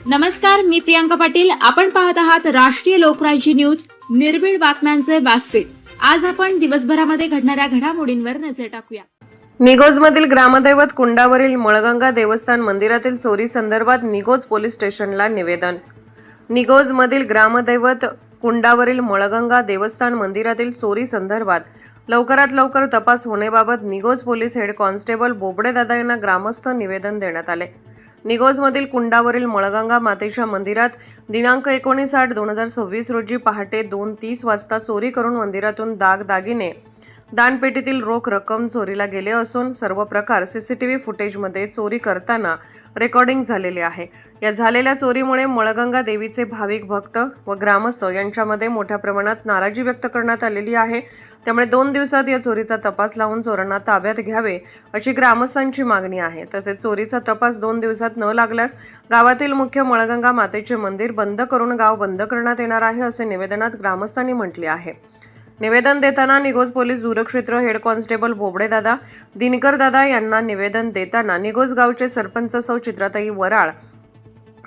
नमस्कार, मी प्रियांका पाटील. आपण पाहत आहात राष्ट्रीय लोकराज्य न्यूज, निर्भीड बातम्यांचे व्यासपीठ. आज आपण दिवसभरामध्ये घडणाऱ्या घडामोडींवर नजर टाकूया. निगोजमधील ग्रामदैवत कुंडावरील मळगंगा देवस्थान मंदिरातील चोरी संदर्भात निगोज पोलीस स्टेशनला निवेदन. निगोजमधील ग्रामदैवत कुंडावरील मळगंगा देवस्थान मंदिरातील चोरी संदर्भात लवकरात लवकर तपास होण्याबाबत निगोज पोलीस हेड कॉन्स्टेबल बोबडेदादा यांना ग्रामस्थ निवेदन देण्यात आले. निगोजमधील कुंडावरील मळगंगा मातेच्या मंदिरात दिनांक 19/8/2026 रोजी पहाटे 2:30 वाजता चोरी करून मंदिरातून दागिने दानपेटीतील रोख रक्कम चोरीला गेले असून सर्व प्रकार सीसीटीव्ही फुटेजमध्ये चोरी करताना रेकॉर्डिंग झालेले आहे. या झालेल्या चोरीमुळे मळगंगा देवीचे भाविक भक्त व ग्रामस्थ यांच्यामध्ये मोठ्या प्रमाणात नाराजी व्यक्त करण्यात आलेली आहे. त्यामुळे 2 दिवसात या चोरीचा तपास लावून चोरांना ताब्यात घ्यावे अशी ग्रामस्थांची मागणी आहे. तसेच चोरीचा तपास 2 दिवसात न लागल्यास गावातील मुख्य मळगंगा मातेचे मंदिर बंद करून गाव बंद करण्यात येणार आहे असे निवेदनात ग्रामस्थांनी म्हटले आहे. निवेदन देताना Nigoj police दूरक्षेत्र head constable बोबडेदादा Dinkar दादा यांना निवेदन देताना निगोज गावचे सरपंच सौ चित्राताई वराळ,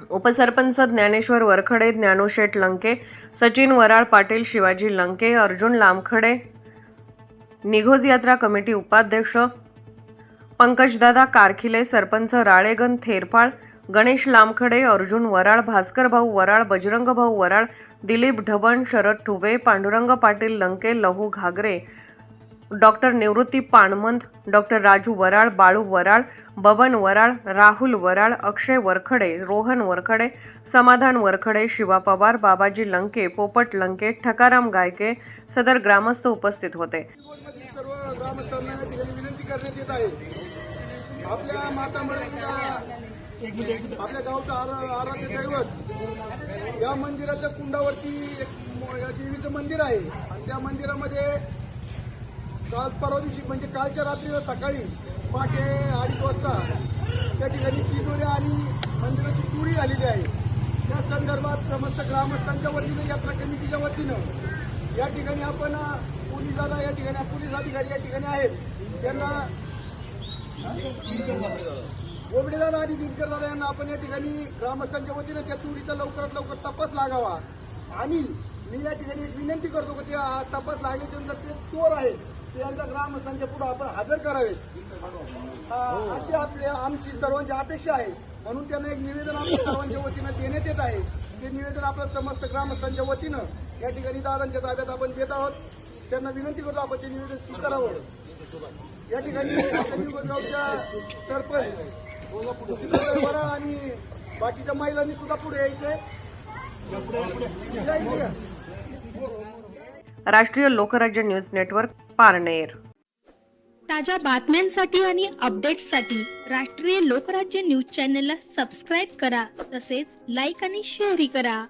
उपसरपंच ज्ञानेश्वर वरखडे, ज्ञानोशेठ लंके, सचिन वराळ पाटील, शिवाजी लंके, अर्जुन लामखडे, निगोज यात्रा कमिटी उपाध्यक्ष पंकजदादा कारखिले, सरपंच राळेगण थेरपाळ, गणेश लामखडे, अर्जुन वराळ, भास्कर भाऊ वराळ, बजरंग भाऊ वराळ, दिलीप ढबण, शरद ठुबे, पांडुरंग पाटील लंके, लहू घागरे, डॉक्टर निवृत्ती पाणमंद, डॉक्टर राजू वराळ, बाळू वराळ, बबन वराळ, राहुल वराळ, अक्षय वरखडे, रोहन वरखडे, समाधान वरखडे, शिवा पवार, बाबाजी लंके, पोपट लंके, ठकाराम गायके सदर ग्रामस्थ उपस्थित होते. सर्व ग्रामस्थांना विनंती करण्यात येत आहे. आपल्या माता मळगंगा आपल्या गावचं आराध्य दैवत या मंदिराच्या कुंडावरती एक देवीचं मंदिर आहे आणि त्या मंदिरामध्ये काल परवा दिवशी म्हणजे कालच्या रात्रीला सकाळी पहाटे 2:30 वाजता त्या ठिकाणी तिजोऱ्या आणि मंदिराची चोरी झालेली आहे. त्या संदर्भात समस्त ग्रामस्थांच्या वतीनं, यात्रा कमिटीच्या वतीनं या ठिकाणी आपण पोलीस दादा या ठिकाणी पोलीस अधिकारी या ठिकाणी आहेत त्यांना बोबडेदादा आणि दिनकर दादा यांना आपण या ठिकाणी ग्रामस्थांच्या वतीनं त्या चोरीचा लवकरात लवकर तपास लागावा आणि मी या ठिकाणी एक विनंती करतो की त्या तपास लागल्यानंतर ते चोर आहेत ते यांच्या ग्रामस्थांच्या पुढे आपण हजर करावेत अशी आमची सर्वांची अपेक्षा आहे. म्हणून त्यांना एक निवेदन आम्ही सर्वांच्या वतीनं देण्यात येत आहे. ते निवेदन आपल्या समस्त ग्रामस्थांच्या वतीनं या ठिकाणी दादांच्या ताब्यात आपण देत आहोत. त्यांना विनंती करतो आपण ते निवेदन स्वीकारावं. या ठिकाणी गावच्या सरपंच आणि बाकीच्या महिलांनी सुद्धा पुढे यायचे. राष्ट्रीय लोकराज्य न्यूज नेटवर्क, पारनेर. ताज्या बातम्यांसाठी आणि अपडेट्ससाठी राष्ट्रीय लोकराज्य न्यूज चॅनलला सबस्क्राईब करा, तसेच लाईक आणि शेअरही करा.